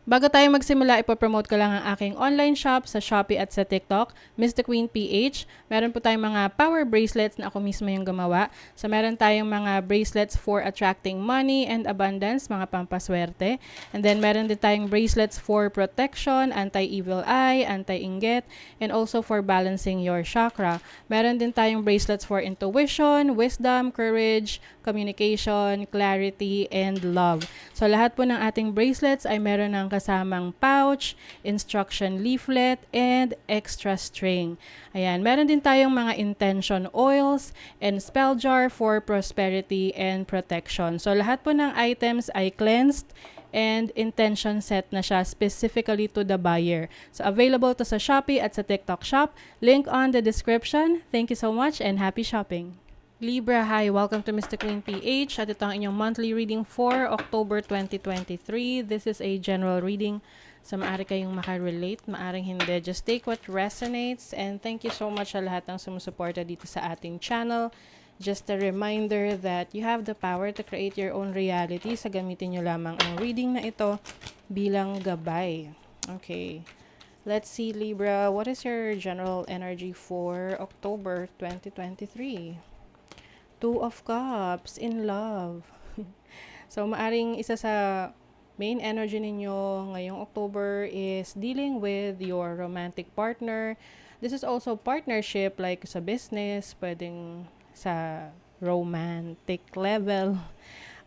Bago tayo magsimula, ipopromote ko lang ang aking online shop sa Shopee at sa TikTok, Miss The Queen PH. Meron po tayong mga power bracelets na ako mismo yung gumawa. So meron tayong mga bracelets for attracting money and abundance, mga pampaswerte. And then meron din tayong bracelets for protection, anti-evil eye, anti-inggit, and also for balancing your chakra. Meron din tayong bracelets for intuition, wisdom, courage, communication, clarity, and love. So lahat po ng ating bracelets ay meron ng kasamang pouch, instruction leaflet, and extra string. Ayan, meron din tayong mga intention oils and spell jar for prosperity and protection. So lahat po ng items ay cleansed and intention set na siya specifically to the buyer. So available to sa Shopee at sa TikTok shop. Link on the description. Thank you so much and happy shopping! Libra, hi! Welcome to Mr. Queen PH at ito ang inyong monthly reading for October 2023. This is a general reading. So maaari kayong makarelate, maaring hindi. Just take what resonates and thank you so much sa lahat ng sumusuporta dito sa ating channel. Just a reminder that you have the power to create your own reality. So gamitin nyo lamang ang reading na ito bilang gabay. Okay. Let's see, Libra. What is your general energy for October 2023? Two of Cups, in love. So, maaring isa sa main energy ninyo ngayong October is dealing with your romantic partner. This is also partnership like sa business, pwedeng sa romantic level.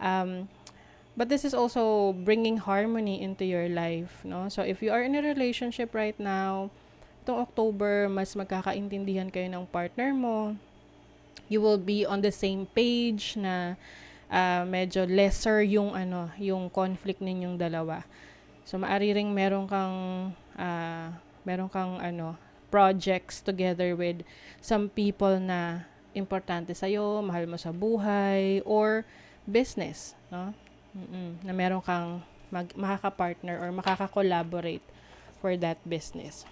But this is also bringing harmony into your life, no? So, if you are in a relationship right now, itong October, mas magkakaintindihan kayo ng partner mo. You will be on the same page na medyo lesser yung yung conflict ninyong dalawa. So maari ring meron kang projects together with some people na importante sa iyo, mahal mo sa buhay or business, no? Na meron kang makaka-partner or makaka-collaborate for that business.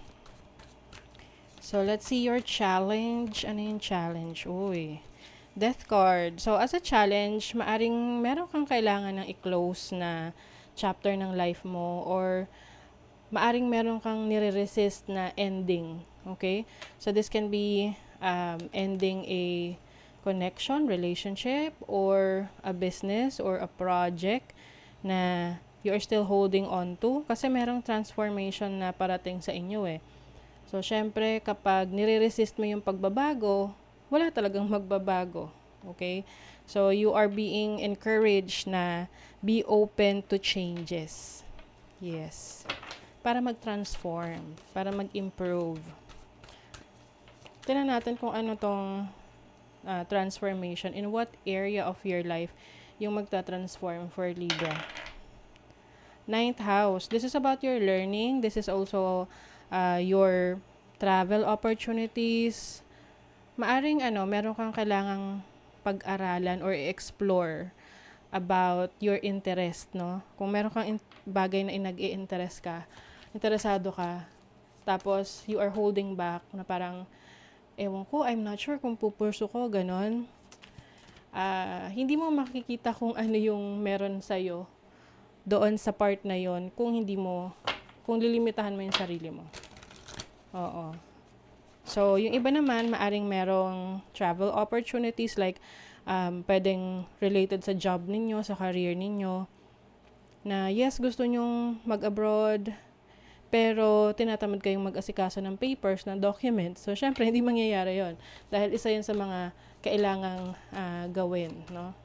So, let's see your challenge. Ano yung challenge? Uy, Death card. So, as a challenge, maaring meron kang kailangan ng i-close na chapter ng life mo or maaring meron kang nire-resist na ending. Okay? So, this can be ending a connection, relationship, or a business or a project na you are still holding on to kasi merong transformation na parating sa inyo eh. So, syempre, kapag nire-resist mo yung pagbabago, wala talagang magbabago. Okay? So, you are being encouraged na be open to changes. Yes. Para mag-transform, para mag-improve. Tingnan natin kung ano tong transformation, in what area of your life yung magta-transform for Libra. Ninth house. This is about your learning. This is also your travel opportunities. Maaring meron kang kailangang pag-aralan or explore about your interest, no? Kung meron kang bagay na nag-i-interest ka, interesado ka, tapos you are holding back na parang, ewan ko, I'm not sure kung pupurso ko, ganon. Hindi mo makikita kung ano yung meron sa'yo doon sa part na yon kung lilimitahan mo yung sarili mo. Oo. So, yung iba naman, maaring merong travel opportunities like pwedeng related sa job ninyo, sa career ninyo, na yes, gusto nyong mag-abroad, pero tinatamad kayong mag-asikaso ng papers, ng documents. So, syempre, hindi mangyayari yon dahil isa yun sa mga kailangang gawin, no?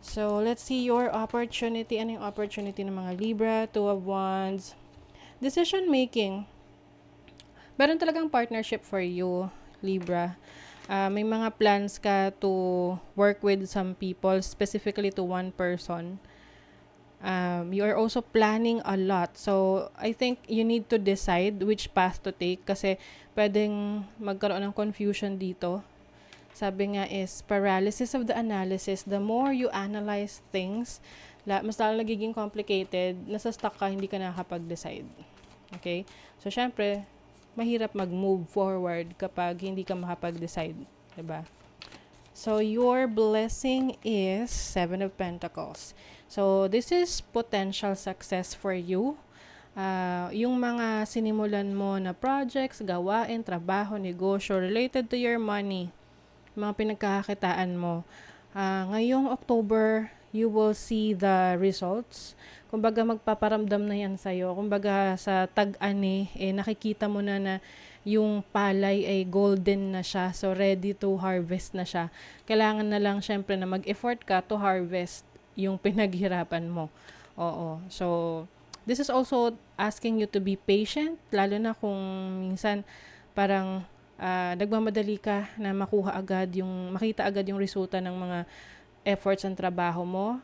So, let's see your opportunity. Ano yung opportunity ng mga Libra? Two of Wands. Decision making. Meron talagang partnership for you, Libra. May mga plans ka to work with some people, specifically to one person. You are also planning a lot. So, I think you need to decide which path to take kasi pwedeng magkaroon ng confusion dito. Sabi nga is paralysis of the analysis. The more you analyze things, mas lalo nagiging complicated, nasa-stuck ka, hindi ka nakakapag-decide. Okay? So, syempre, mahirap mag-move forward kapag hindi ka makapag-decide. Diba? So, your blessing is 7 of Pentacles. So, this is potential success for you. Yung mga sinimulan mo na projects, gawain, trabaho, negosyo related to your money, mga pinagkakakitaan mo. Ngayong October, you will see the results. Kumbaga magpaparamdam na yan sa'yo. Kumbaga sa tag-ani, nakikita mo na yung palay ay golden na siya. So ready to harvest na siya. Kailangan na lang syempre na mag-effort ka to harvest yung pinaghirapan mo. Oo. So this is also asking you to be patient, lalo na kung minsan parang nagmamadali ka na makita agad yung resulta ng mga efforts ng trabaho mo.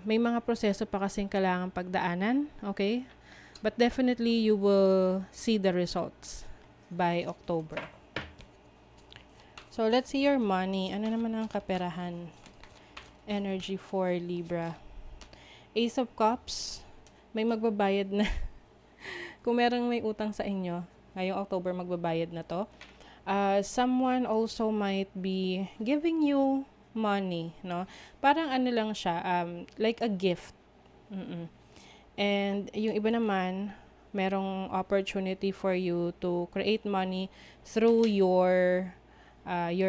May mga proseso pa kasing kailangan pagdaanan, okay? But definitely you will see the results by October. So let's see your money. Ano naman ang kaperahan? Energy for Libra. Ace of Cups. May magbabayad na. Kung merong may utang sa inyo, ngayong October magbabayad na to. Someone also might be giving you money, no? Parang ano lang siya, like a gift. And yung iba naman, merong opportunity for you to create money through your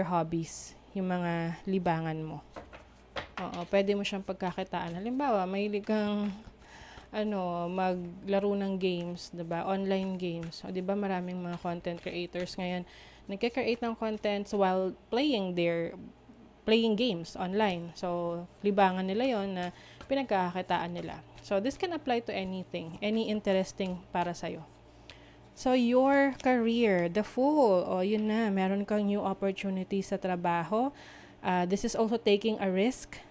hobbies, yung mga libangan mo. Oo, pwede mo siyang pagkakitaan. Halimbawa, mahilig kang maglaro ng games, 'di ba? Online games. O 'di ba maraming mga content creators ngayon nagke-create ng contents while playing games online. So, libangan nila 'yon na pinagkakakitaan nila. So, this can apply to anything, any interesting para sa'yo. So, your career, the Fool. O, yun na. Meron kang new opportunity sa trabaho. This is also taking a risk.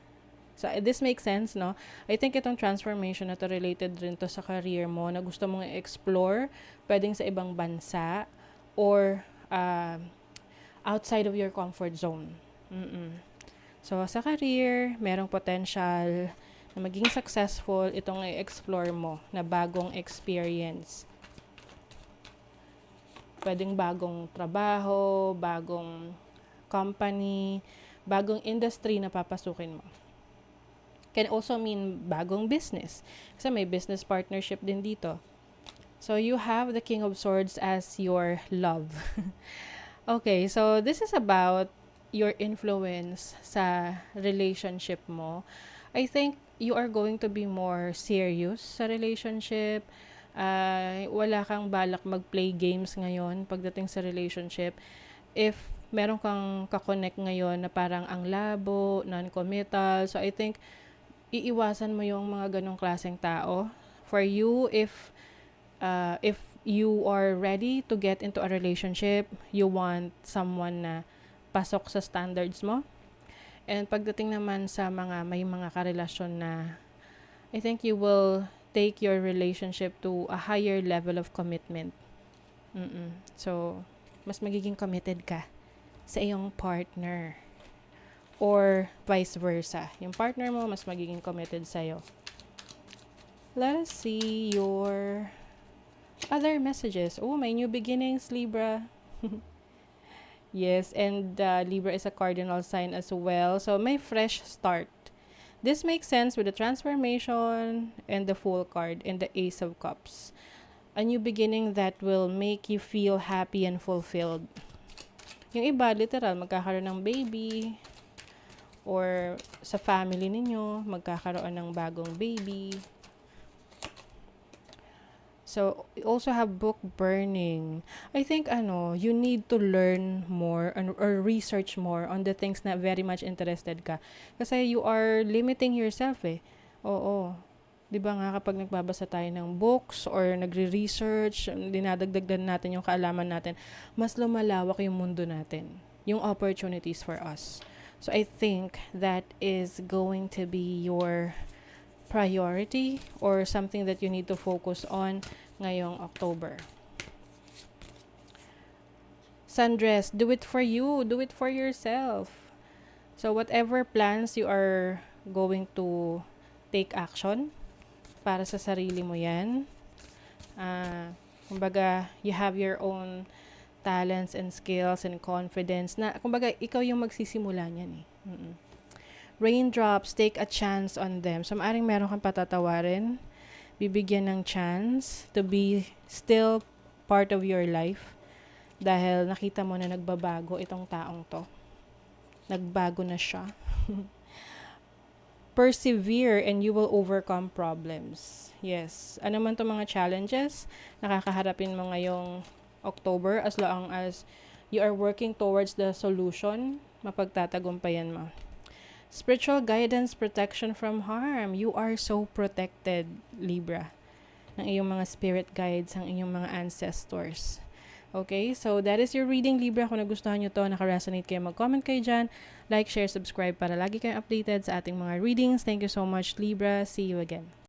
So, this makes sense, no? I think itong transformation na to related rin to sa career mo na gusto mong i-explore, pwedeng sa ibang bansa or outside of your comfort zone. So, sa career, merong potential na maging successful itong i-explore mo na bagong experience. Pwedeng bagong trabaho, bagong company, bagong industry na papasukin mo. Can also mean bagong business. Kasi may business partnership din dito. So, you have the King of Swords as your love. Okay, so this is about your influence sa relationship mo. I think you are going to be more serious sa relationship. Wala kang balak mag-play games ngayon pagdating sa relationship. If meron kang kakonect ngayon na parang ang labo, non-committal, so I think iiwasan mo yung mga ganong klaseng tao. For you, if you are ready to get into a relationship, you want someone na pasok sa standards mo. And pagdating naman sa may mga karelasyon na, I think you will take your relationship to a higher level of commitment. So, mas magiging committed ka sa iyong partner. Or vice versa. Yung partner mo, mas magiging committed sa'yo. Let us see your other messages. Oh, may new beginnings, Libra. Yes, and Libra is a cardinal sign as well. So, may fresh start. This makes sense with the transformation and the Fool card and the Ace of Cups. A new beginning that will make you feel happy and fulfilled. Yung iba, literal, magkakaroon ng baby, or sa family ninyo, magkakaroon ng bagong baby. So, you also have book burning. I think, you need to learn more or research more on the things na very much interested ka. Kasi you are limiting yourself eh. Oo. Di ba nga kapag nagbabasa tayo ng books or nagre-research, dinadagdagan natin yung kaalaman natin, mas lumalawak yung mundo natin. Yung opportunities for us. So, I think that is going to be your priority or something that you need to focus on ngayong October. Sundress, do it for you. Do it for yourself. So, whatever plans you are going to take action, para sa sarili mo yan. Kumbaga, you have your own talents and skills and confidence na kumbaga ikaw yung magsisimula niyan eh. Raindrops, take a chance on them. So, maaring meron kang patatawarin, bibigyan ng chance to be still part of your life dahil nakita mo na nagbabago itong taong to. Nagbago na siya. Persevere and you will overcome problems. Yes. Ano man itong mga challenges na kakaharapin mo ngayong October, as long as you are working towards the solution, mapagtatagumpayan mo. Spiritual guidance, protection from harm. You are so protected, Libra, ng iyong mga spirit guides, ng iyong mga ancestors. Okay, so that is your reading, Libra. Kung nagustuhan nyo to, naka-resonate kayo, mag-comment kayo dyan. Like, share, subscribe para lagi kayong updated sa ating mga readings. Thank you so much, Libra. See you again.